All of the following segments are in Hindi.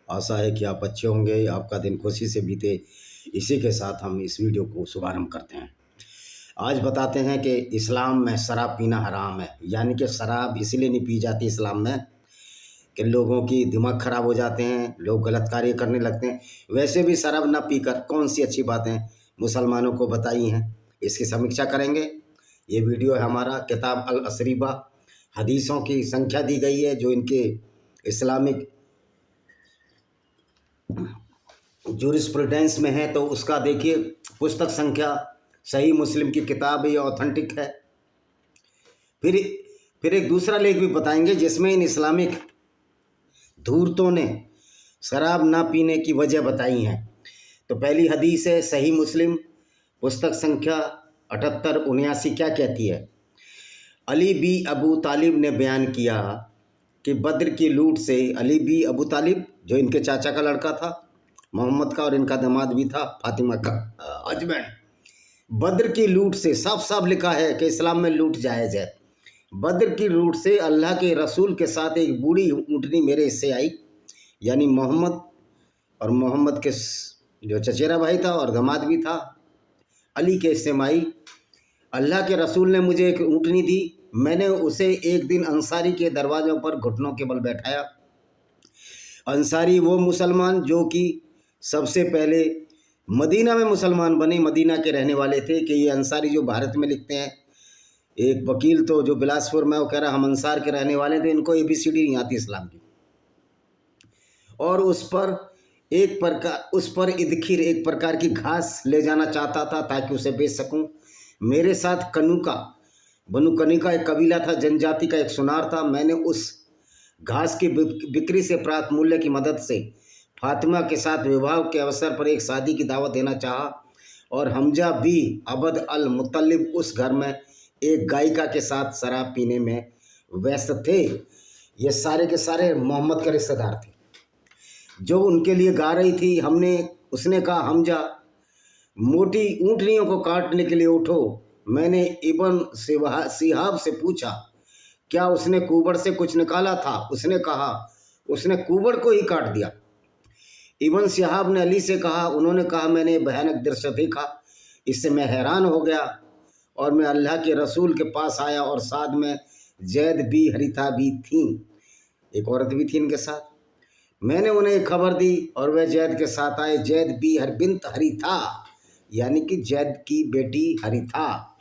आशा है कि आप अच्छे होंगे, आपका दिन खुशी से बीते। इसी के साथ हम इस वीडियो को शुभारंभ करते हैं। आज बताते हैं कि इस्लाम में शराब पीना हराम है। यानी कि शराब इसलिए नहीं पी जाती इस्लाम में कि लोगों की दिमाग खराब हो जाते हैं, लोग गलत कार्य करने लगते हैं। वैसे भी शराब ना पीकर कौन सी अच्छी बातें मुसलमानों को बताई हैं, इसकी समीक्षा करेंगे। ये वीडियो है हमारा किताब अल असरीबा। हदीसों की संख्या दी गई है जो इनके इस्लामिक जूरिस्प्रूडेंस में है, तो उसका देखिए पुस्तक संख्या सही मुस्लिम की किताब ये ऑथेंटिक है। फिर एक दूसरा लेख भी बताएंगे जिसमें इन इस्लामिक धूर्तों ने शराब ना पीने की वजह बताई हैं। तो पहली हदीस है सही मुस्लिम, पुस्तक संख्या 7879। क्या कहती है? अली बी अबू तालिब ने बयान किया कि बद्र की लूट से, अली बी अबू तालिब जो इनके चाचा का लड़का था मोहम्मद का, और इनका दामाद भी था फातिमा का हस्बैंड, बद्र की लूट से साफ साफ लिखा है कि इस्लाम में लूट जायज़ है। बद्र की लूट से अल्लाह के रसूल के साथ एक बूढ़ी ऊँटनी मेरे हिस्से आई, यानी मोहम्मद, और मोहम्मद के जो चचेरा भाई था और दामाद भी था अली के हिस्से में आई। अल्लाह के रसूल ने मुझे एक ऊँटनी दी। मैंने उसे एक दिन अंसारी के दरवाज़ों पर घुटनों के बल बैठाया। अंसारी वो मुसलमान जो कि सबसे पहले मदीना में मुसलमान बने, मदीना के रहने वाले थे। कि ये अंसारी जो भारत में लिखते हैं, एक वकील तो जो बिलासपुर में, वो कह रहा हम अंसार के रहने वाले थे, इनको ABCD नहीं आती इस्लाम की। और उस पर इदखिर एक प्रकार की घास ले जाना चाहता था ताकि उसे बेच सकूं। मेरे साथ कनुका, बनु कनिका एक कबीला था, जनजाति का एक सुनार था। मैंने उस घास की बिक्री से प्राप्त मूल्य की मदद से फातिमा के साथ विवाह के अवसर पर एक शादी की दावत देना चाहा, और हमजा भी अबद अल मुत्तलिब उस घर में एक गायिका के साथ शराब पीने में व्यस्त थे। ये सारे के सारे मोहम्मद के रिश्तेदार थे जो उनके लिए गा रही थी। उसने कहा हमजा मोटी ऊँटनियों को काटने के लिए उठो। मैंने इब्न सिहाब से पूछा क्या उसने कुबड़ से कुछ निकाला था? उसने कहा उसने कुबड़ को ही काट दिया। इब्न सिहाब ने अली से कहा, उन्होंने कहा मैंने भयानक दृश्य देखा, इससे मैं हैरान हो गया और मैं अल्लाह के रसूल के पास आया, और साथ में जैद बी हरीथा भी थी, एक औरत भी थी इनके साथ। मैंने उन्हें एक खबर दी और वह जैद के साथ आए। जैद बी बिन्त हरीथा, यानी कि जैद की बेटी हरीथा।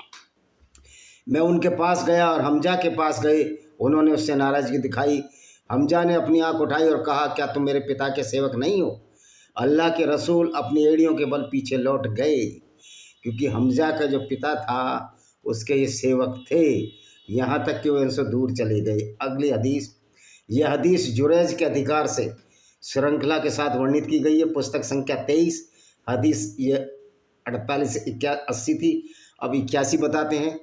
मैं उनके पास गया और हमजा के पास गए। उन्होंने उससे नाराज़गी दिखाई। हमजा ने अपनी आंख उठाई और कहा क्या तुम मेरे पिता के सेवक नहीं हो? अल्लाह के रसूल अपनी एड़ियों के बल पीछे लौट गए, क्योंकि हमजा का जो पिता था उसके ये सेवक थे, यहाँ तक कि वे उनसे दूर चले गए। अगली हदीस, यह हदीस जुरैज के अधिकार से श्रृंखला के साथ वर्णित की गई है। पुस्तक संख्या 23, हदीस ये 48 से 80 थी, अब 81 बताते हैं।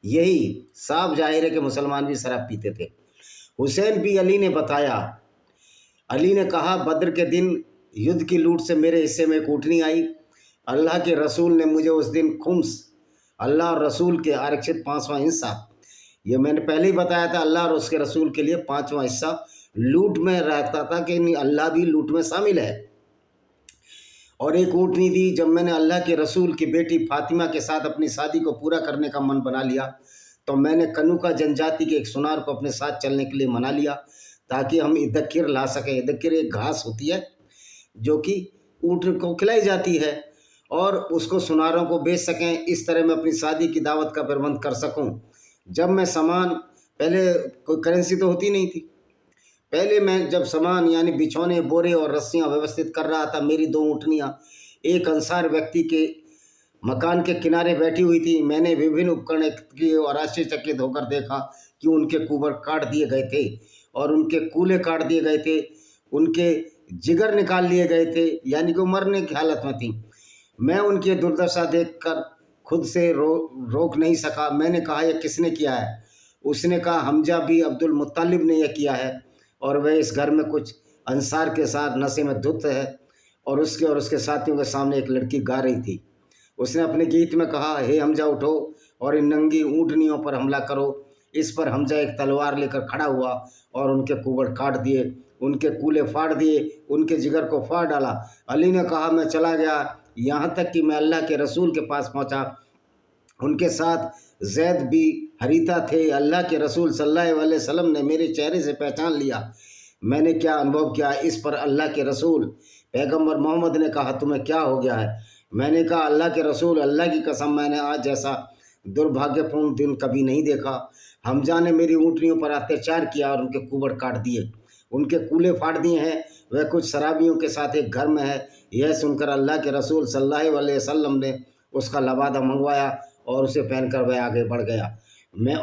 यही साफ जाहिर है कि मुसलमान भी शराब पीते थे। हुसैन भी अली ने बताया, अली ने कहा बद्र के दिन युद्ध की लूट से मेरे हिस्से में एक ऊँटनी आई। अल्लाह के रसूल ने मुझे उस दिन खुम्स, अल्लाह और रसूल के आरक्षित 5वां हिस्सा, ये मैंने पहले ही बताया था, अल्लाह और उसके रसूल के लिए 5वां हिस्सा लूट में रहता था कि अल्लाह भी लूट में शामिल है, और एक ऊँटनी दी। जब मैंने अल्लाह के रसूल की बेटी फातिमा के साथ अपनी शादी को पूरा करने का मन बना लिया तो मैंने कनुका जनजाति के एक सुनार को अपने साथ चलने के लिए मना लिया ताकि हम इदखिर ला सकें। इदखिर एक घास होती है जो कि ऊँट को खिलाई जाती है, और उसको सुनारों को बेच सकें। इस तरह मैं अपनी शादी की दावत का प्रबंध कर सकूं। जब मैं सामान, पहले कोई करेंसी तो होती नहीं थी, पहले मैं जब सामान यानी बिछौने, बोरे और रस्सियां व्यवस्थित कर रहा था, मेरी 2 ऊँटनियाँ एक अंसार व्यक्ति के मकान के किनारे बैठी हुई थी। मैंने विभिन्न उपकरण किए और आश्चर्यचकित होकर देखा कि उनके कुबर काट दिए गए थे और उनके कूले काट दिए गए थे, उनके जिगर निकाल लिए गए थे, यानी कि मरने की हालत में थी। मैं उनकी दुर्दशा देखकर खुद से रोक नहीं सका। मैंने कहा यह किसने किया है? उसने कहा हमजा भी अब्दुल मुत्तलिब ने यह किया है, और वह इस घर में कुछ अंसार के साथ नशे में धुत है, और उसके साथियों के सामने एक लड़की गा रही थी। उसने अपने गीत में कहा, हे हमजा उठो और इन नंगी ऊँटनियों पर हमला करो। इस पर हमजा एक तलवार लेकर खड़ा हुआ और उनके कुबड़ काट दिए। उनके कूल्हे फाड़ दिए, उनके जिगर को फाड़ डाला। अली ने कहा मैं चला गया, यहाँ तक कि मैं अल्लाह के रसूल के पास पहुँचा। उनके साथ ज़ैद भी हरीता थे। अल्लाह के रसूल सल्लल्लाहु अलैहि वसल्लम ने मेरे चेहरे से पहचान लिया। मैंने क्या अनुभव किया, इस पर अल्लाह के रसूल पैगंबर मोहम्मद ने कहा तुम्हें क्या हो गया है। मैंने कहा अल्लाह के रसूल, अल्लाह की कसम मैंने आज जैसा दुर्भाग्यपूर्ण दिन कभी नहीं देखा। हमजा ने मेरी ऊँटनियों पर अत्याचार किया और उनके कुबड़ काट दिए, उनके कूल्हे फाड़ दिए हैं। वह कुछ शराबियों के साथ एक घर में है। यह सुनकर अल्लाह के रसूल सल्लल्लाहु अलैहि वसल्लम ने उसका लबादा मंगवाया और उसे पहनकर वह आगे बढ़ गया। मैं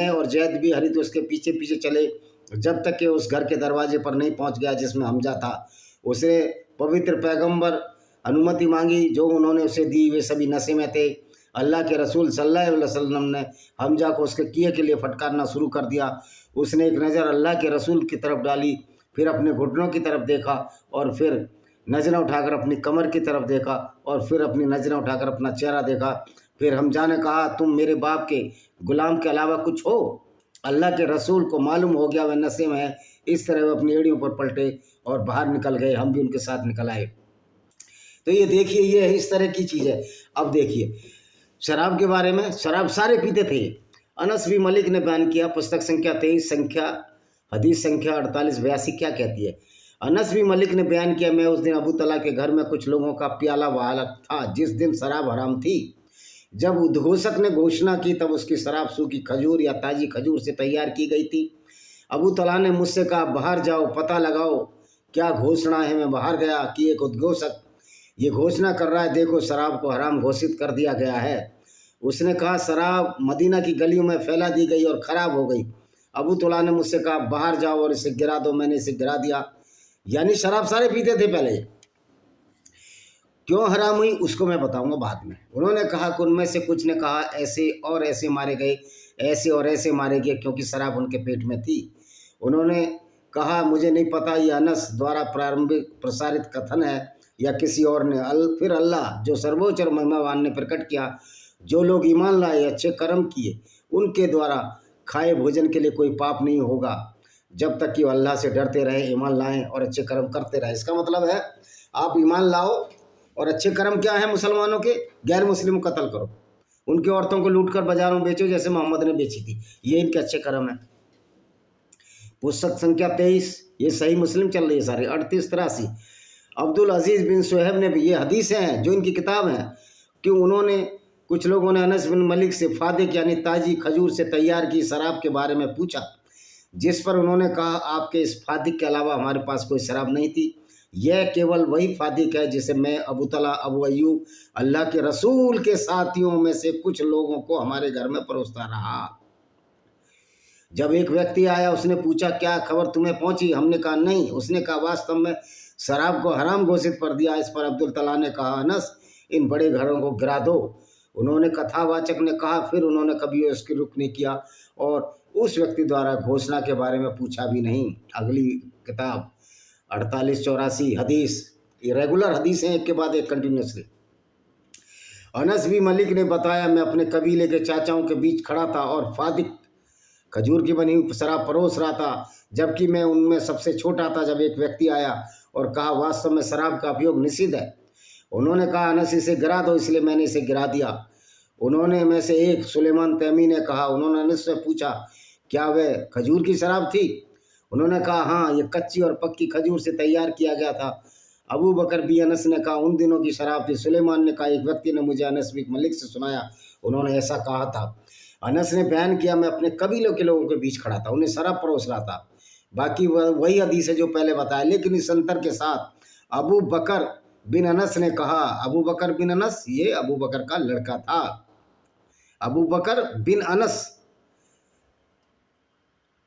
और जैद भी हरित उसके पीछे पीछे चले, जब तक कि उस घर के दरवाजे पर नहीं पहुंच गया जिसमें हमजा था। उसे पवित्र पैगंबर अनुमति मांगी, जो उन्होंने उसे दी। वे सभी नशे में थे। अल्लाह के रसूल सल्लल्लाहु अलैहि वसल्लम ने हमजा को उसके किए के लिए फटकारना शुरू कर दिया। उसने एक नज़र अल्लाह के रसूल की तरफ डाली, फिर अपने घुटनों की तरफ देखा और फिर नज़रें उठाकर अपनी कमर की तरफ देखा और फिर अपनी नज़रें उठाकर अपना चेहरा देखा। फिर हमजा ने कहा तुम मेरे बाप के गुलाम के अलावा कुछ हो। अल्लाह के रसूल को मालूम हो गया वह नशे में है। इस तरह वह अपनी एड़ियों पर पलटे और बाहर निकल गए। हम भी उनके साथ निकल आए। तो ये देखिए, ये इस तरह की चीज़ है। अब देखिए शराब के बारे में, शराब सारे पीते थे। अनस बी मलिक ने बयान किया, पुस्तक संख्या 23, हदीस संख्या 4882 क्या कहती है। अनस बी मलिक ने बयान किया, मैं उस दिन अबू तला के घर में कुछ लोगों का प्याला वाला था जिस दिन शराब हराम थी। जब उद्घोषक ने घोषणा की तब उसकी शराब सूखी खजूर या ताज़ी खजूर से तैयार की गई थी। अबू तला ने मुझसे कहा बाहर जाओ, पता लगाओ क्या घोषणा है। मैं बाहर गया कि एक उद्घोषक ये घोषणा कर रहा है, देखो शराब को हराम घोषित कर दिया गया है। उसने कहा शराब मदीना की गलियों में फैला दी गई और ख़राब हो गई। अबू तला ने मुझसे कहा बाहर जाओ और इसे गिरा दो। मैंने इसे गिरा दिया। यानी शराब सारे पीते थे पहले। क्यों हराम हुई उसको मैं बताऊंगा बाद में। उन्होंने कहा कि उनमें से कुछ ने कहा ऐसे और ऐसे मारे गए, ऐसे और ऐसे मारे गए, क्योंकि शराब उनके पेट में थी। उन्होंने कहा मुझे नहीं पता यह अनस द्वारा प्रारंभिक प्रसारित कथन है या किसी और ने। फिर अल्लाह जो सर्वोच्च और महिमावान ने प्रकट किया, जो लोग ईमान लाए अच्छे कर्म किए उनके द्वारा खाए भोजन के लिए कोई पाप नहीं होगा, जब तक कि वो अल्लाह से डरते रहे, ईमान लाएं और अच्छे कर्म करते रहे। इसका मतलब है आप ईमान लाओ और अच्छे कर्म क्या है मुसलमानों के, गैर मुस्लिम को कत्ल करो, उनकी औरतों को लूट कर बाजारों बेचो जैसे मोहम्मद ने बेची थी, ये इनके अच्छे कर्म है। पुस्तक संख्या 23, ये सही मुस्लिम चल रही है सारी, 3883। अब्दुल अजीज़ बिन सुहैब ने भी, ये हदीसें हैं जो इनकी किताब हैं, कि उन्होंने कुछ लोगों ने अनस बिन मलिक से फादिक यानी ताजी खजूर से तैयार की शराब के बारे में पूछा, जिस पर उन्होंने कहा आपके इस फादिक के अलावा हमारे पास कोई शराब नहीं थी। यह केवल वही फादिक है जिसे मैं, अबू तला, अबू अय्यूब, अल्लाह के रसूल के साथियों में से कुछ लोगों को हमारे घर में परोसता रहा। जब एक व्यक्ति आया उसने पूछा क्या खबर तुम्हें पहुंची। हमने कहा नहीं। उसने कहा वास्तव में शराब को हराम घोषित कर दिया। इस पर अब्दुल तला ने कहा अनस इन बड़े घरों को गिरा दो। उन्होंने कथावाचक ने कहा। फिर उन्होंने कभी उसकी रुख नहीं किया और उस व्यक्ति द्वारा घोषणा के बारे में पूछा भी नहीं। अगली किताब 4884 हदीस, ये रेगुलर हदीस हैं एक के बाद एक कंटिन्यूसली। अनस बी मलिक ने बताया मैं अपने कबीले के चाचाओं के बीच खड़ा था और फादिक खजूर की बनी हुई शराब परोस रहा था, जबकि मैं उनमें सबसे छोटा था। जब एक व्यक्ति आया और कहा वास्तव में शराब का उपयोग निषिद्ध है। उन्होंने कहा अनस इसे गिरा दो, इसलिए मैंने इसे गिरा दिया। उन्होंने में से एक सुलेमान तैमी ने कहा, उन्होंने अनस से पूछा क्या वह खजूर की शराब थी। उन्होंने कहा हाँ, ये कच्ची और पक्की खजूर से तैयार किया गया था। अबू बकर भी अनस ने कहा उन दिनों की शराब थी। सुलेमान ने कहा एक व्यक्ति ने मुझे अनस बिन मलिक से सुनाया, उन्होंने ऐसा कहा था। अनस ने बयान किया मैं अपने कबीलों के लोगों के बीच खड़ा था, उन्हें शराब परोस रहा था। बाकी वही हदीस है जो पहले बताया, लेकिन इस अंतर के साथ अबू बकर बिन अनस ने कहा, अबू बकर बिन अनस ये अबू बकर का लड़का था। अबू बकर बिन अनस,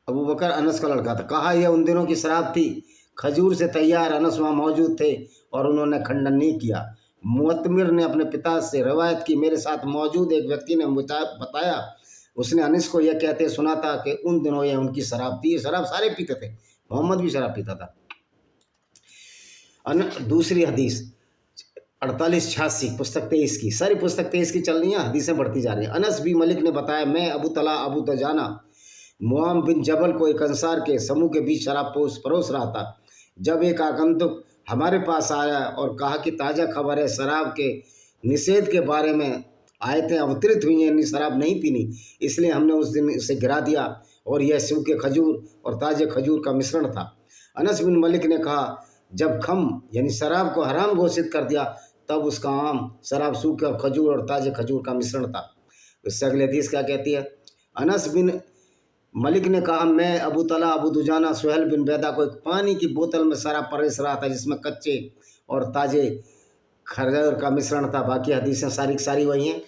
अबू बकर अनस का लड़का था। कहा यह उन दिनों की शराब थी, खजूर से तैयार। अनस वहाँ मौजूद थे और उन्होंने खंडन नहीं किया। मुअत्तमिर ने अपने पिता से रवायत की, मेरे साथ मौजूद एक व्यक्ति ने बताया उसने अनस को यह कहते सुना था कि उन दिनों यह उनकी शराब थी। ये शराब सारे पीते थे, मोहम्मद भी शराब पीता था। दूसरी हदीस 4886 पुस्तक 23 की, सारी पुस्तक 23 की चल रही है, हदीसें बढ़ती जा रही हैं। अनस बी मलिक ने बताया मैं अबू तला अबू तजाना मुआम बिन जबल को एक अंसार के समूह के बीच शराब परोस रहा था। जब एक आगंतुक हमारे पास आया और कहा कि ताज़ा खबर है, शराब के निषेध के बारे में आयतें अवतरित हुई हैं, यानी शराब नहीं पीनी, इसलिए हमने उस दिन इसे गिरा दिया और यह सूखे खजूर और ताज़े खजूर का मिश्रण था। अनस बिन मलिक ने कहा, जब खम यानी शराब को हराम घोषित कर दिया तब उसका आम शराब सूखे और खजूर और ताज़े खजूर का मिश्रण था। इससे अगले हदीस क्या कहती है? अनस बिन मलिक ने कहा, मैं अबू तला, अबू दुजाना, सुहेल बिन बैदा को एक पानी की बोतल में शराब परोस रहा था जिसमें कच्चे और ताज़े खजूर का मिश्रण था। बाकी हदीसें सारी की सारी वही हैं।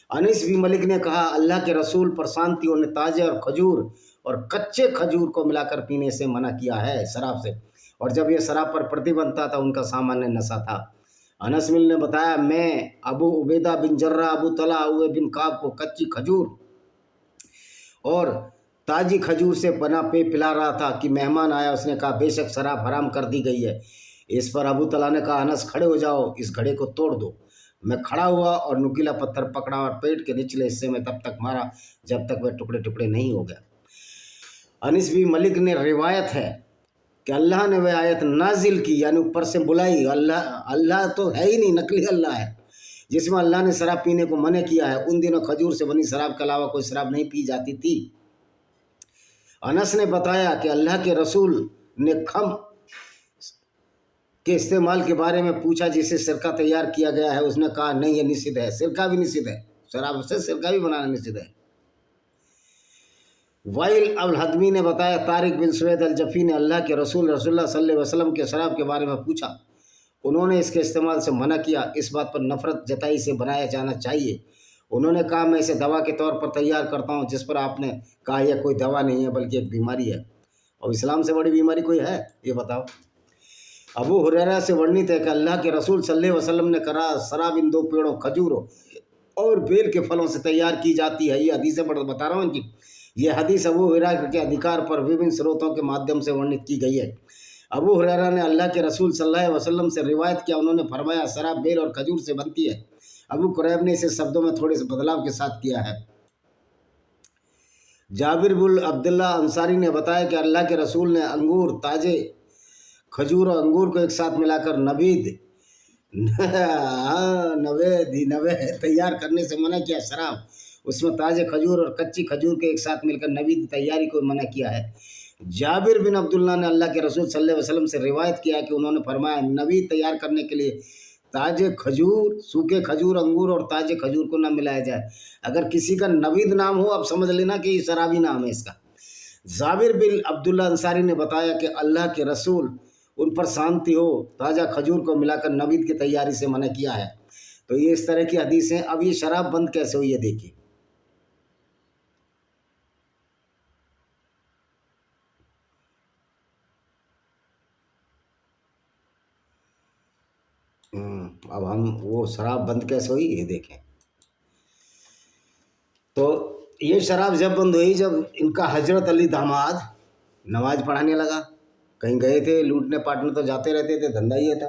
अनस बिन मलिक ने कहा, अल्लाह के रसूल पर शांति, उन्हें ताज़े और खजूर और कच्चे खजूर को मिलाकर पीने से मना किया है शराब से, और जब यह शराब पर प्रतिबंध था उनका सामान्य नशा था। अनस ने बताया, मैं अबू उबैदा बिन जर्रा, अबू तला, उबे बिन काब को कच्ची खजूर और ताजी खजूर से बना पेय पिला रहा था कि मेहमान आया। उसने कहा, बेशक शराब हराम कर दी गई है। इस पर अबू तला ने कहा, अनस खड़े हो जाओ, इस घड़े को तोड़ दो। मैं खड़ा हुआ और नुकीला पत्थर पकड़ा और पेट के निचले हिस्से में तब तक मारा जब तक वह टुकड़े टुकड़े नहीं हो गया। अनस बिन मलिक ने रिवायत है कि अल्लाह ने वह आयत नाजिल की, यानी ऊपर से बुलाई। अल्लाह तो है ही नहीं, नकली अल्लाह है, जिसमें अल्लाह ने शराब पीने को मना किया है। उन दिनों खजूर से बनी शराब के अलावा कोई शराब नहीं पी जाती थी। अनस ने बताया कि अल्लाह के रसूल ने खम के इस्तेमाल के बारे में पूछा जिसे सिरका तैयार किया गया है। उसने कहा, नहीं, ये निषिद्ध है, सिरका भी निषिद्ध है, शराब से सिरका भी बनाना निषिद्ध है। वाइल अल हदमी ने बताया, तारिक बिन सुवैद अल जफ़ी ने अल्लाह के रसूल रसूलुल्लाह सल्लल्लाहु अलैहि वसल्लम के शराब के बारे में पूछा। उन्होंने इसके इस्तेमाल से मना किया, इस बात पर नफरत जताई से बनाया जाना चाहिए। उन्होंने कहा, मैं इसे दवा के तौर पर तैयार करता हूँ, जिस पर आपने कहा यह कोई दवा नहीं है बल्कि एक बीमारी है। और इस्लाम से बड़ी बीमारी कोई है, ये बताओ। अबू हुरैरा से वर्णित है कि अल्लाह के रसूल सल्लल्लाहु अलैहि वसल्लम ने कहा, शराब इन दो पेड़ों खजूरों और बेल के फलों से तैयार की जाती है। ये हदीसें बता रहा हूँ इनकी। ये हदीस अबू हुरैरा के अधिकार पर विभिन्न स्रोतों के माध्यम से वर्णित की गई है। अबू हुरैरा ने अल्लाह के रसूल सल्लल्लाहु अलैहि वसल्लम से रिवायत किया, उन्होंने फरमाया, शराब बेल और खजूर से बनती है। अबू कुरैब ने इसे शब्दों में थोड़े से बदलाव के साथ किया है। जाबिर बिन अब्दुल्ला अंसारी ने बताया कि अल्लाह के रसूल ने अंगूर, ताजे खजूर और अंगूर को एक साथ मिलाकर नवेद तैयार करने से मना किया। शराब उसमें ताजे खजूर और कच्ची खजूर के एक साथ मिलकर नवीद तैयारी को मना किया है। जाबिर बिन अब्दुल्ला ने अल्लाह के रसूल सल्लल्लाहु अलैहि वसल्लम से रिवायत किया कि उन्होंने फरमाया, नवीद तैयार करने के लिए ताजे खजूर, सूखे खजूर, अंगूर और ताजे खजूर को न मिलाया जाए। अगर किसी का नवीद नाम हो, आप समझ लेना कि शराबी नाम है इसका। जाबिर बिन अब्दुल्ला अंसारी ने बताया कि अल्लाह के रसूल उन पर शांति हो, ताज़ा खजूर को मिलाकर नवीद की तैयारी से मना किया है। तो ये इस तरह की हदीसें। अब ये शराब बंद कैसे हुई है, देखिए। अब हम वो शराब बंद कैसे हुई ये देखें। तो ये शराब जब बंद हुई, जब इनका हजरत अली दामाद नमाज पढ़ाने लगा। कहीं गए थे लूटने पाटने तो जाते रहते थे, धंधा ये था।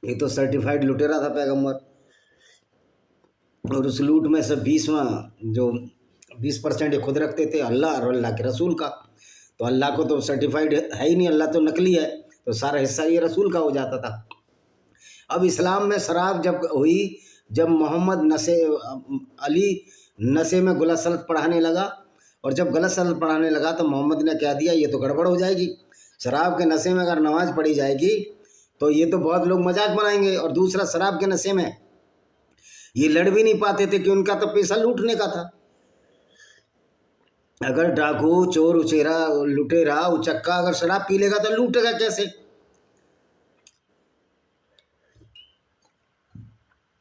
ये तो सर्टिफाइड लुटेरा था पैगंबर, और उस लूट में से 20% ये खुद रखते थे, अल्लाह और अल्लाह के रसूल का। तो अल्लाह को तो सर्टिफाइड है ही नहीं, अल्लाह तो नकली है, तो सारा हिस्सा ये रसूल का हो जाता था। अब इस्लाम में शराब जब हुई, जब मोहम्मद अली नशे में गलत सलत पढ़ाने लगा, और जब गलत सलत पढ़ाने लगा तो मोहम्मद ने कह दिया, ये तो गड़बड़ हो जाएगी। शराब के नशे में अगर नमाज पढ़ी जाएगी तो ये तो बहुत लोग मजाक बनाएंगे। और दूसरा, शराब के नशे में ये लड़ भी नहीं पाते थे कि उनका तो पैसा लूटने का था। अगर डाकू, चोर, उचेरा, लुटेरा, उचक्का अगर शराब पी लेगा तो लूटेगा कैसे?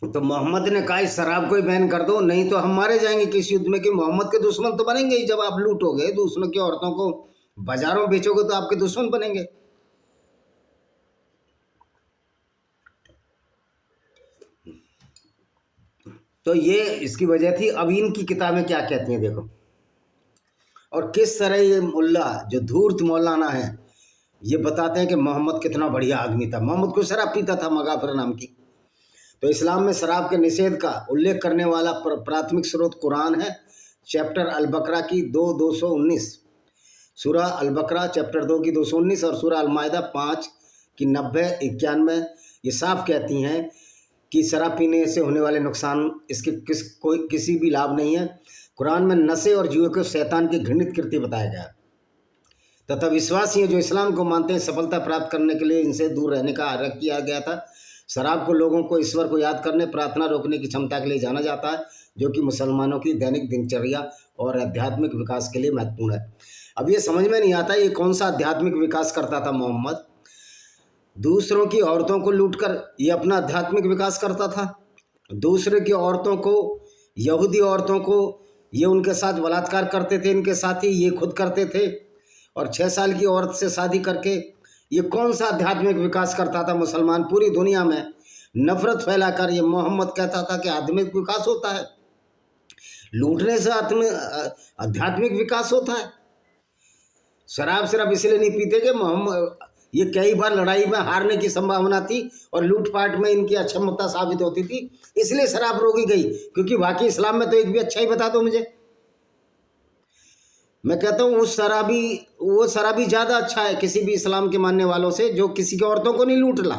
तो मोहम्मद ने कहा, इस शराब को ही बैन कर दो, नहीं तो हम मारे जाएंगे किस युद्ध में। कि मोहम्मद के दुश्मन तो बनेंगे ही। जब आप लूटोगे, दूसरों की औरतों को बाजारों में बेचोगे तो आपके दुश्मन बनेंगे। तो ये इसकी वजह थी। अब इनकी किताबें क्या कहती हैं देखो, और किस तरह ये मुल्ला जो धूर्त मौलाना है, ये बताते हैं कि मोहम्मद कितना बढ़िया आदमी था। मोहम्मद को शराब पीता था, मगाफिर नाम की। तो इस्लाम में शराब के निषेध का उल्लेख करने वाला प्राथमिक स्रोत कुरान है, चैप्टर अल बकरा की 2:219। सूरा अल बकरा चैप्टर 2 की 219 और सूरा अल माइदा 5 की 90-91 ये साफ कहती हैं कि शराब पीने से होने वाले नुकसान इसके किसी भी लाभ नहीं है। कुरान में नशे और जुए को शैतान की घृणित कृत्य बताया गया तथा विश्वासी जो इस्लाम को मानते हैं सफलता प्राप्त करने के लिए इनसे दूर रहने का आग्रह किया गया था। शराब को लोगों को ईश्वर को याद करने, प्रार्थना रोकने की क्षमता के लिए जाना जाता है, जो कि मुसलमानों की दैनिक दिनचर्या और आध्यात्मिक विकास के लिए महत्वपूर्ण है। अब ये समझ में नहीं आता ये कौन सा आध्यात्मिक विकास करता था मोहम्मद। दूसरों की औरतों को लूटकर ये अपना आध्यात्मिक विकास करता था। दूसरे की औरतों को, यहूदी औरतों को ये उनके साथ बलात्कार करते थे, इनके साथ ही ये खुद करते थे, और 6 साल की औरत से शादी करके ये कौन सा आध्यात्मिक विकास करता था। मुसलमान पूरी दुनिया में नफरत फैलाकर ये मोहम्मद कहता था कि आध्यात्मिक विकास होता है, लूटने से आध्यात्मिक विकास होता है। शराब सिर्फ इसलिए नहीं पीते कि मोहम्मद ये कई बार लड़ाई में हारने की संभावना थी और लूटपाट में इनकी अक्षमता साबित होती थी, इसलिए शराब रोकी गई। क्योंकि बाकी इस्लाम में तो एक भी अच्छा ही बता दो मुझे। मैं कहता हूँ वो शराबी ज़्यादा अच्छा है किसी भी इस्लाम के मानने वालों से, जो किसी की औरतों को नहीं लूट ला,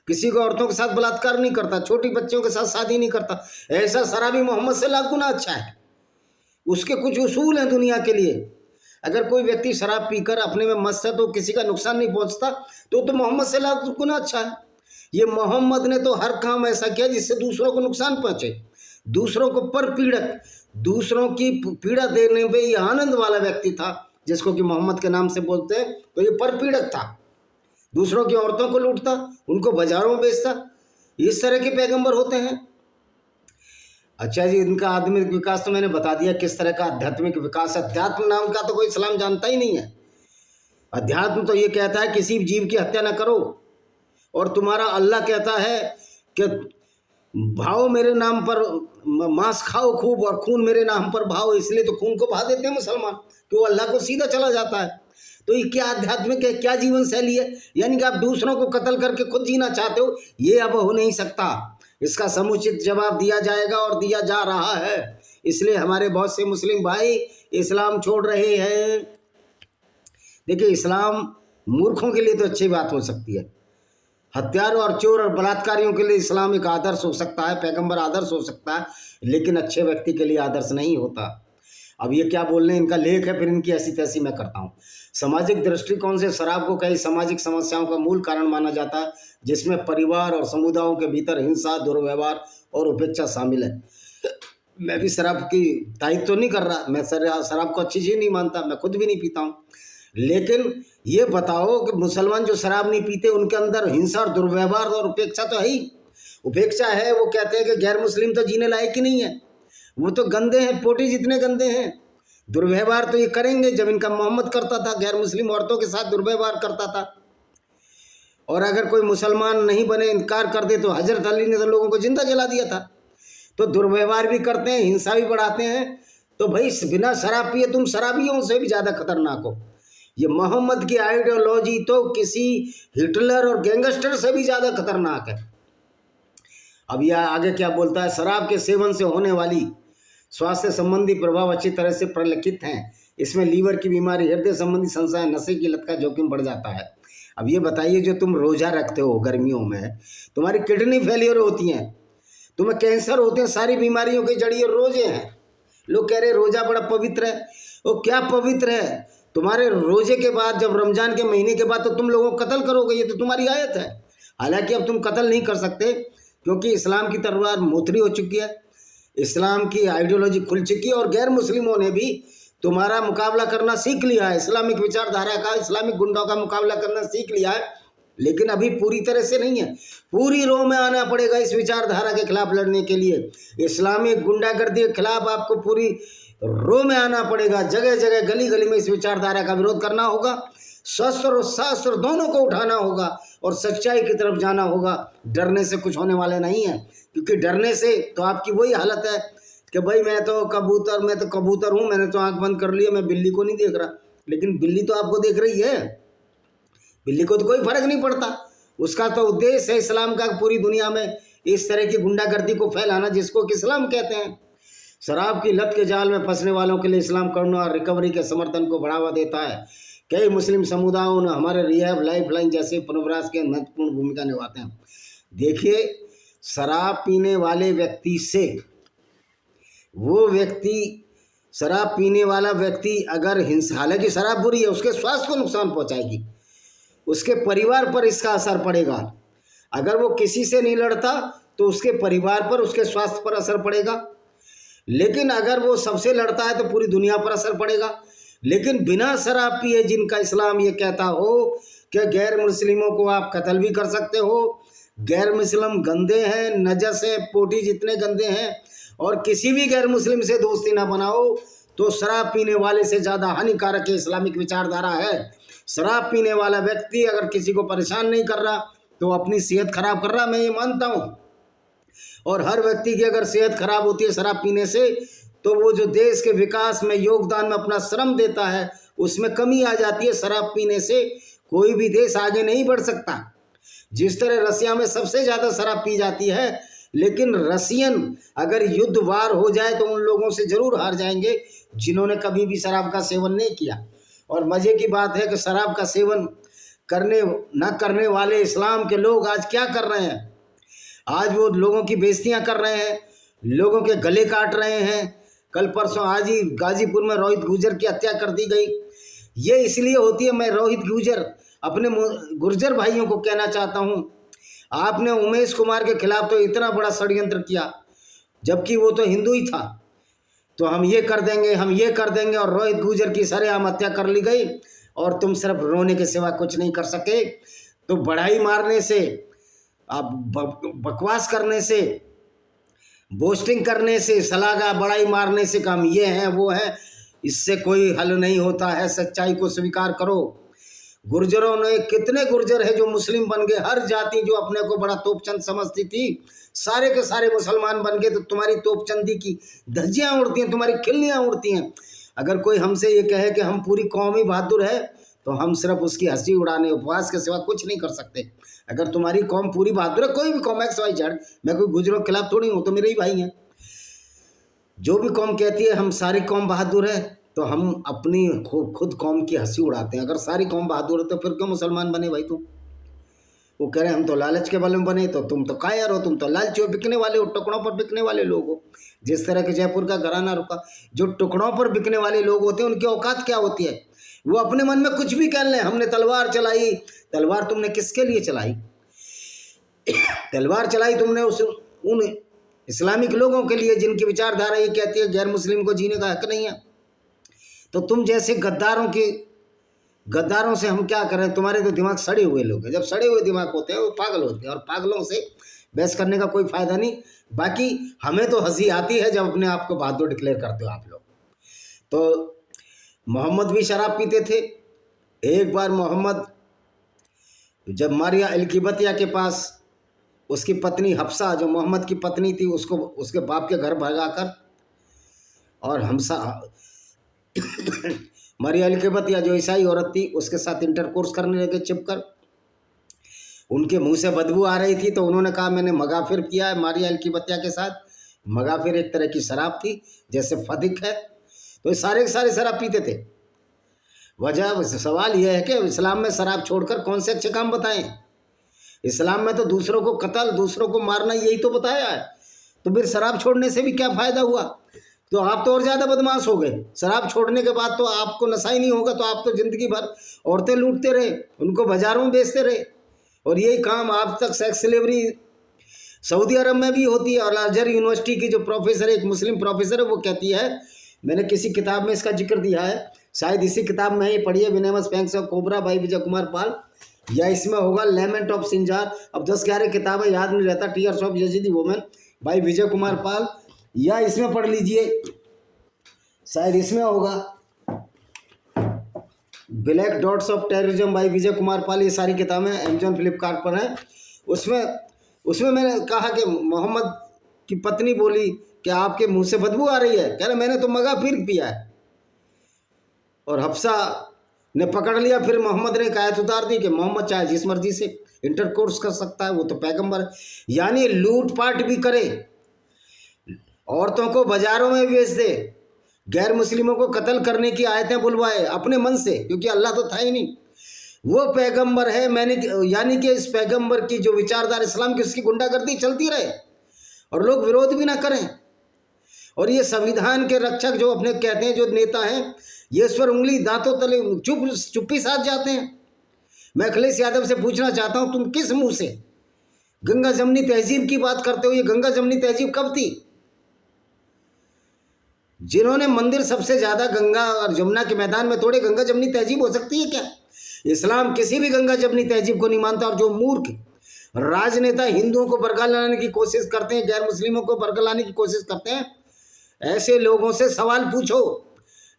किसी को औरतों के साथ बलात्कार नहीं करता, छोटी बच्चियों के साथ शादी नहीं करता। ऐसा शराबी मोहम्मद से लाख गुना अच्छा है। उसके कुछ उसूल हैं दुनिया के लिए। अगर कोई व्यक्ति शराब पीकर अपने में मस्त है तो किसी का नुकसान नहीं पहुंचता, तो मोहम्मद से लाख गुना अच्छा है। ये मोहम्मद ने तो हर काम ऐसा किया जिससे दूसरों को नुकसान पहुंचे, दूसरों को पर पीड़क, दूसरों की पीड़ा देने में ये आनंद वाला व्यक्ति था, जिसको कि मोहम्मद के नाम से बोलते हैं। तो ये पर पीड़क था, दूसरों की औरतों को लूटता, उनको बाजारों में बेचता। इस तरह के पैगंबर होते हैं। अच्छा जी, इनका आध्यात्मिक विकास तो मैंने बता दिया किस तरह का आध्यात्मिक विकास। अध्यात्म नाम का तो कोई इस्लाम जानता ही नहीं है। अध्यात्म तो ये कहता है किसी जीव की हत्या न करो, और तुम्हारा अल्लाह कहता है कि भाव मेरे नाम पर, मांस खाओ खूब और खून मेरे नाम पर भाव। इसलिए तो खून को बहा देते हैं मुसलमान कि वो अल्लाह को सीधा चला जाता है। तो ये क्या आध्यात्मिक है, क्या जीवन शैली है? यानी कि आप दूसरों को कत्ल करके खुद जीना चाहते हो, ये अब हो नहीं सकता। इसका समुचित जवाब दिया जाएगा और दिया जा रहा है। इसलिए हमारे बहुत से मुस्लिम भाई इस्लाम छोड़ रहे हैं। देखिए, इस्लाम मूर्खों के लिए तो अच्छी बात हो सकती है, हत्यारों और चोर और बलात्कारियों के लिए इस्लाम एक आदर्श हो सकता है, पैगंबर आदर्श हो सकता है, लेकिन अच्छे व्यक्ति के लिए आदर्श नहीं होता। अब ये क्या बोल रहे हैं, इनका लेख है, फिर इनकी ऐसी तैसी मैं करता हूँ। सामाजिक दृष्टिकोण से शराब को कई सामाजिक समस्याओं का मूल कारण माना जाता है, जिसमें परिवार और समुदायों के भीतर हिंसा, दुर्व्यवहार और उपेक्षा शामिल है। मैं भी शराब की तारीफ तो नहीं कर रहा, मैं शराब को अच्छी चीज़ नहीं मानता, मैं खुद भी नहीं पीता हूँ। लेकिन ये बताओ कि मुसलमान जो शराब नहीं पीते उनके अंदर हिंसा और दुर्व्यवहार और उपेक्षा तो है ही। उपेक्षा है, वो कहते हैं कि गैर मुस्लिम तो जीने लायक ही नहीं है, वो तो गंदे हैं, पोटी जितने गंदे हैं। दुर्व्यवहार तो ये करेंगे, जब इनका मोहम्मद करता था, गैर मुस्लिम औरतों के साथ दुर्व्यवहार करता था। और अगर कोई मुसलमान नहीं बने, इनकार कर दे, तो हजरत अली ने तो लोगों को जिंदा जला दिया था। तो दुर्व्यवहार भी करते हैं, हिंसा भी बढ़ाते हैं। तो भाई बिना शराब पिए तुम शराबियों से भी ज़्यादा खतरनाक हो। ये मोहम्मद की आइडियोलॉजी तो किसी हिटलर और गैंगस्टर से भी ज़्यादा खतरनाक है। अब यह आगे क्या बोलता है, शराब के सेवन से होने वाली स्वास्थ्य संबंधी प्रभाव अच्छी तरह से परिलक्षित हैं। इसमें लीवर की बीमारी, हृदय संबंधी समस्याएं, नशे की लत का जोखिम बढ़ जाता है। अब ये बताइए, जो तुम रोज़ा रखते हो गर्मियों में, तुम्हारी किडनी फेलियर होती हैं, तुम्हें कैंसर होते हैं, सारी बीमारियों की जड़ी रोजे हैं। लोग कह रहे रोज़ा बड़ा पवित्र है। वो क्या पवित्र है? तुम्हारे रोजे के बाद, जब रमजान के महीने के बाद तो तुम लोगों को कत्ल करोगे, ये तो तुम्हारी आयत है। हालांकि अब तुम कत्ल नहीं कर सकते, क्योंकि इस्लाम की तलवार मोथरी हो चुकी है, इस्लाम की आइडियोलॉजी खुल चुकी है, और गैर मुस्लिमों ने भी तुम्हारा मुकाबला करना सीख लिया है। इस्लामिक विचारधारा का, इस्लामिक गुंडों का मुकाबला करना सीख लिया है, लेकिन अभी पूरी तरह से नहीं है। पूरी रो में आना पड़ेगा इस विचारधारा के खिलाफ लड़ने के लिए। इस्लामिक गुंडागर्दी के खिलाफ आपको पूरी रो में आना पड़ेगा। जगह जगह, गली गली में इस विचारधारा का विरोध करना होगा। शस्त्र और शास्त्र दोनों को उठाना होगा और सच्चाई की तरफ जाना होगा। डरने से कुछ होने वाले नहीं है, क्योंकि डरने से तो आपकी वही हालत है कि भाई मैं तो कबूतर हूँ, मैंने तो आंख बंद कर लिया, मैं बिल्ली को नहीं देख रहा। लेकिन बिल्ली तो आपको देख रही है, बिल्ली को तो कोई फर्क नहीं पड़ता। उसका तो उद्देश्य है इस्लाम का पूरी दुनिया में इस तरह की गुंडागर्दी को फैलाना, जिसको कि इस्लाम कहते हैं। शराब की लत के जाल में फंसने वालों के लिए इस्लाम करुणा और रिकवरी के समर्थन को बढ़ावा देता है। कई मुस्लिम समुदायों ने हमारे रिहैब, लाइफलाइन जैसे पुनर्वास के महत्वपूर्ण भूमिका निभाते हैं। देखिए, शराब पीने वाले व्यक्ति से शराब पीने वाला व्यक्ति अगर हिंसा, हालांकि शराब बुरी है, उसके स्वास्थ्य को नुकसान पहुंचाएगी, उसके परिवार पर इसका असर पड़ेगा। अगर वो किसी से नहीं लड़ता तो उसके परिवार पर, उसके स्वास्थ्य पर असर पड़ेगा। लेकिन अगर वो सबसे लड़ता है तो पूरी दुनिया पर असर पड़ेगा। लेकिन बिना शराब पिए, जिनका इस्लाम ये कहता हो कि गैर मुस्लिमों को आप कत्ल भी कर सकते हो, गैर मुस्लिम गंदे हैं, नजस है, पोटी जितने गंदे हैं, और किसी भी गैर मुस्लिम से दोस्ती ना बनाओ, तो शराब पीने वाले से ज़्यादा हानिकारक है इस्लामिक विचारधारा है। शराब पीने वाला व्यक्ति अगर किसी को परेशान नहीं कर रहा तो अपनी सेहत खराब कर रहा, मैं ये मानता हूँ। और हर व्यक्ति की अगर सेहत खराब होती है शराब पीने से, तो वो जो देश के विकास में, योगदान में अपना श्रम देता है, उसमें कमी आ जाती है। शराब पीने से कोई भी देश आगे नहीं बढ़ सकता। जिस तरह रसिया में सबसे ज़्यादा शराब पी जाती है, लेकिन रसियन अगर युद्ध वार हो जाए तो उन लोगों से जरूर हार जाएंगे जिन्होंने कभी भी शराब का सेवन नहीं किया। और मज़े की बात है कि शराब का सेवन न करने वाले इस्लाम के लोग आज क्या कर रहे हैं? आज वो लोगों की बेइज्जतियां कर रहे हैं, लोगों के गले काट रहे हैं। कल परसों आज ही गाजीपुर में रोहित गुर्जर की हत्या कर दी गई। ये इसलिए होती है, मैं रोहित गुर्जर अपने गुर्जर भाइयों को कहना चाहता हूँ, आपने उमेश कुमार के खिलाफ तो इतना बड़ा षड्यंत्र किया, जबकि वो तो हिंदू ही था। तो हम ये कर देंगे, हम ये कर देंगे, और रोहित गुर्जर की सरेआम हत्या कर ली गई और तुम सिर्फ रोने के सिवा कुछ नहीं कर सके। तो बढ़ाई मारने से, आप बकवास करने से, बोस्टिंग करने से, सलागा बढ़ाई मारने से काम ये है वो है, इससे कोई हल नहीं होता है। सच्चाई को स्वीकार करो। गुर्जरों ने, कितने गुर्जर है जो मुस्लिम बन गए। हर जाति जो अपने को बड़ा तोपचंद समझती थी, सारे के सारे मुसलमान बन गए। तो तुम्हारी तोपचंदी की धज्जियाँ उड़ती हैं, तुम्हारी खिल्लियाँ उड़ती हैं। अगर कोई हमसे ये कहे कि हम पूरी कौम ही बहादुर है, तो हम सिर्फ उसकी हंसी उड़ाने, उपवास के सिवा कुछ नहीं कर सकते। अगर तुम्हारी कौम पूरी बहादुर है, कोई भी कौम XYZ, मैं कोई गुर्जरों के खिलाफ थोड़ी हूँ, तो मेरे ही भाई हैं। जो भी कौम कहती है हम सारी कौम बहादुर है, तो हम अपनी खुद कौम की हंसी उड़ाते हैं। अगर सारी कौम बहादुर है तो फिर क्यों मुसलमान बने भाई तुम? वो कह रहे हैं हम तो लालच के बल में बने, तो तुम तो कायर हो, तुम तो लालची हो, बिकने वाले हो, टुकड़ों पर बिकने वाले लोग हो। जिस तरह के जयपुर का घराना रुका, जो टुकड़ों पर बिकने वाले लोग होते हैं, उनकी औकात क्या होती है? वो अपने मन में कुछ भी कह लें, हमने तलवार चलाई। तलवार तुमने किसके लिए चलाई? तलवार चलाई तुमने उन इस्लामिक लोगों के लिए जिनकी विचारधारा ये कहती है गैर मुस्लिम को जीने का हक नहीं है। तो तुम जैसे गद्दारों से हम क्या करें? तुम्हारे तो दिमाग सड़े हुए लोग हैं। जब सड़े हुए दिमाग होते हैं वो पागल होते हैं, और पागलों से बहस करने का कोई फायदा नहीं। बाकी हमें तो हंसी आती है जब अपने आप को बहादुर डिक्लेयर करते हो आप लोग। तो मोहम्मद भी शराब पीते थे। एक बार मोहम्मद जब मारिया अल-किबतिया के पास, उसकी पत्नी हफ्सा जो मोहम्मद की पत्नी थी, उसको उसके बाप के घर भगाकर, और मारिया अल-किबतिया जो ईसाई औरत थी उसके साथ इंटरकोर्स करने लगे छिपकर। उनके मुंह से बदबू आ रही थी, तो उन्होंने कहा मैंने मगाफिर किया है मारिया अल-किबतिया के साथ। मगाफिर एक तरह की शराब थी, जैसे फदिक है। तो ये सारे के सारे शराब पीते थे। वजह, सवाल यह है कि इस्लाम में शराब छोड़कर कौन से अच्छे काम बताएं? इस्लाम में तो दूसरों को कत्ल, दूसरों को मारना, यही तो बताया है। तो फिर शराब छोड़ने से भी क्या फ़ायदा हुआ? तो आप तो और ज़्यादा बदमाश हो गए। शराब छोड़ने के बाद तो आपको नशा ही नहीं होगा, तो आप तो ज़िंदगी भर औरतें लूटते रहे, उनको बाज़ारों में बेचते रहे। और यही काम आज तक सेक्स स्लेवरी सऊदी अरब में भी होती है। और अजहर यूनिवर्सिटी की जो प्रोफेसर है, एक मुस्लिम प्रोफेसर है, वो कहती है, मैंने किसी किताब में इसका जिक्र दिया है, शायद इसी किताब में ही पढ़ी है, विनेमस fangs of cobra by Vijay Kumar Pal, या इसमें होगा लेमेंट ऑफ सिंजार। अब 10-11 किताबें याद नहीं रहता। Tears of Yazidi women by Vijay Kumar Pal, या इसमें पढ़ लीजिए, शायद इसमें होगा black dots of terrorism by Vijay Kumar Pal. ये सारी किताबें अमेजॉन फ्लिपकार्ट पर हैं। उसमें मैंने कहा कि मोहम्मद की पत्नी बोली कि आपके मुंह से बदबू आ रही है। कह रहे मैंने तो मगाफिर पिया है। और हफ्सा ने पकड़ लिया। फिर मोहम्मद ने आयत उतार दी कि मोहम्मद चाहे जिस मर्जी से इंटरकोर्स कर सकता है, वो तो पैगंबर है। यानी लूटपाट भी करे, औरतों को बाजारों में बेच दे, गैर मुस्लिमों को कत्ल करने की आयतें बुलवाए अपने मन से, क्योंकि अल्लाह तो था ही नहीं। वो पैगंबर है, मैंने यानी कि इस पैगंबर की जो विचारधारा इस्लाम की, उसकी गुंडागर्दी चलती रहे और लोग विरोध भी ना करें। और ये संविधान के रक्षक जो अपने कहते हैं, जो नेता हैं, ये इस पर उंगली दांतों तले चुप्पी साध जाते हैं। मैं अखिलेश यादव से पूछना चाहता हूं, तुम किस मुंह से गंगा जमनी तहजीब की बात करते हो? ये गंगा जमनी तहजीब कब थी? जिन्होंने मंदिर सबसे ज्यादा गंगा और जमुना के मैदान में तोड़े, गंगा जमनी तहजीब हो सकती है क्या? इस्लाम किसी भी गंगा जमनी तहजीब को नहीं मानता। और जो मूर्ख राजनेता हिंदुओं को बरगला लाने की कोशिश करते हैं, गैर मुस्लिमों को बरगला लाने की कोशिश करते हैं, ऐसे लोगों से सवाल पूछो,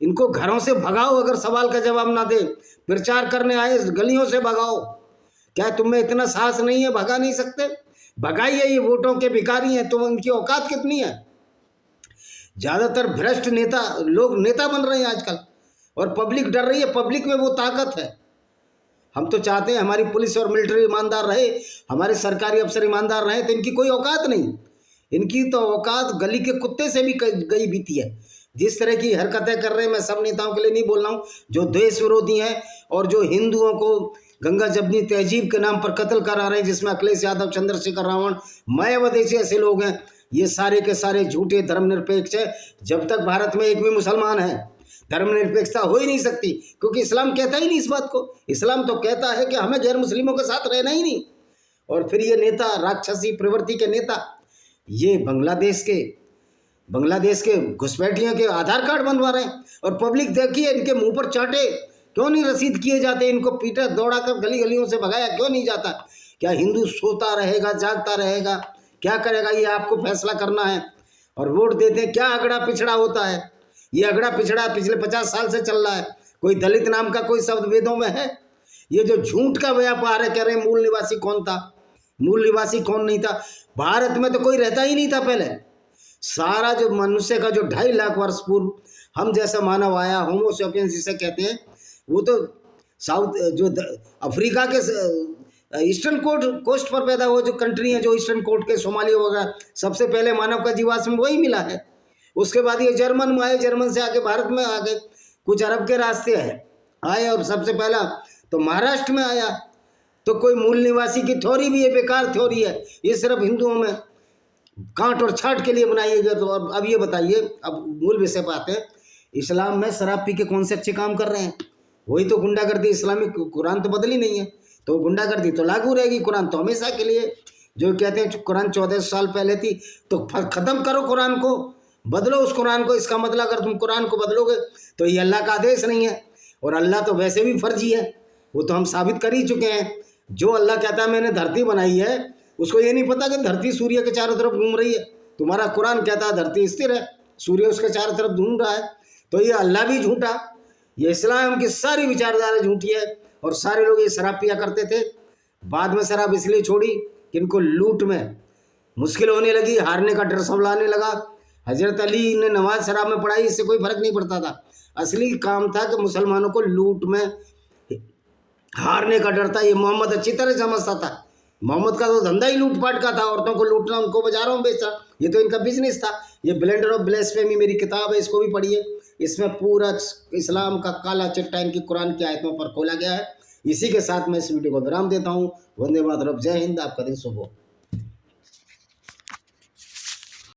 इनको घरों से भगाओ। अगर सवाल का जवाब ना दे, प्रचार करने आए गलियों से भगाओ। क्या तुम में इतना साहस नहीं है? भगा नहीं सकते? भगाइए, ये वोटों के भिखारी हैं। तो उनकी औकात कितनी है? ज्यादातर भ्रष्ट नेता लोग नेता बन रहे हैं आजकल, और पब्लिक डर रही है। पब्लिक में वो ताकत है। हम तो चाहते हैं हमारी पुलिस और मिलिट्री ईमानदार रहे, हमारे सरकारी अफसर ईमानदार रहे, तो इनकी कोई औकात नहीं। इनकी तो औकात गली के कुत्ते से भी गई बीती है। जिस तरह की हरकतें कर रहे हैं, मैं सब नेताओं के लिए नहीं बोल रहा हूँ, जो देश विरोधी हैं और जो हिंदुओं को गंगा जमनी तहजीब के नाम पर कत्ल करा रहे हैं, जिसमें अखिलेश यादव, चंद्रशेखर रावण, मायावती ऐसे लोग हैं, ये सारे के सारे झूठे धर्मनिरपेक्ष है। जब तक भारत में एक भी मुसलमान है, धर्मनिरपेक्षता हो ही नहीं सकती, क्योंकि इस्लाम कहता ही नहीं इस बात को। इस्लाम तो कहता है कि हमें गैर मुस्लिमों के साथ रहना ही नहीं। और फिर ये नेता, राक्षसी प्रवृत्ति के नेता, ये बांग्लादेश के घुसपैठियों के आधार कार्ड बनवा रहे हैं। और पब्लिक देखिए, इनके मुंह पर चाटे क्यों नहीं रसीद किए जाते? इनको पीटा दौड़ा कर गली गलियों से भगाया क्यों नहीं जाता? क्या हिंदू सोता रहेगा, जागता रहेगा? क्या करेगा? ये आपको फैसला करना है। और वोट देते हैं, क्या अगड़ा पिछड़ा होता है? ये अगड़ा पिछड़ा पिछले 50 साल से चल रहा है। कोई दलित नाम का कोई शब्द वेदों में है? ये जो झूठ का व्यापार है, कह रहे हैं मूल निवासी कौन था? मूल निवासी कौन नहीं था? भारत में तो कोई रहता ही नहीं था पहले। सारा जो मनुष्य का जो 2.5 लाख वर्ष पूर्व हम जैसा मानव आया, होमो सेपियंस जिसे कहते हैं, वो तो साउथ जो अफ्रीका के ईस्टर्न कोस्ट पर पैदा हुआ जो कंट्री है, जो ईस्टर्न कोस्ट के सोमालिया वगैरह, सबसे पहले मानव का जीवाश्म वही मिला है। उसके बाद ये जर्मन में आए, जर्मन से आके भारत में आ गए, कुछ अरब के रास्ते आए, और सबसे पहला तो महाराष्ट्र में आया। तो कोई मूल निवासी की थ्योरी भी है, बेकार थ्योरी है। ये सिर्फ हिंदुओं में कांट और छाट के लिए बनाई गई। तो अब ये बताइए, अब मूल विषय पर आते हैं। इस्लाम में शराब पी के कौन से अच्छे काम कर रहे हैं? वही तो गुंडागर्दी। इस्लामिक कुरान तो बदली नहीं है, तो गुंडागर्दी तो लागू रहेगी। कुरान तो हमेशा के लिए, जो कहते हैं कुरान 14 साल पहले थी, तो खत्म करो कुरान को, बदलो उस कुरान को। इसका मतलब अगर तुम कुरान को बदलोगे तो ये अल्लाह का आदेश नहीं है, और अल्लाह तो वैसे भी फर्जी है, वो तो हम साबित कर ही चुके हैं। जो अल्लाह कहता है मैंने धरती बनाई है, उसको ये नहीं पता कि धरती सूर्य के चारों तरफ घूम रही है। तुम्हारा कुरान कहता है धरती स्थिर है, सूर्य उसके चारों तरफ घूम रहा है। तो ये अल्लाह भी झूठा, ये इस्लाम की सारी विचारधारा झूठी है। और सारे लोग ये शराब पिया करते थे। बाद में शराब इसलिए छोड़ी कि इनको लूट में मुश्किल होने लगी, हारने का डर सब लाने लगा। हजरत अली ने नमाज शराब में पढ़ाई, इससे कोई फर्क नहीं पड़ता था। असली काम था कि मुसलमानों को लूट में हारने का डर था। ये मोहम्मद अच्छी तरह समझता था। मोहम्मद का तो धंधा ही लूटपाट का था, औरतों को लूटना, उनको बाजारों में बेचना, ये तो इनका बिजनेस था। ये ब्लेंडर ऑफ ब्लेस्फेमी मेरी किताब है, इसको भी पढ़िए। इसमें पूरा इस्लाम का काला चिट्ठा इनकी कुरान की आयतों पर खोला गया है। इसी के साथ मैं इस वीडियो को विराम देता हूँ। वंदे मातरम, जय हिंद, आपका दिन शुभ हो।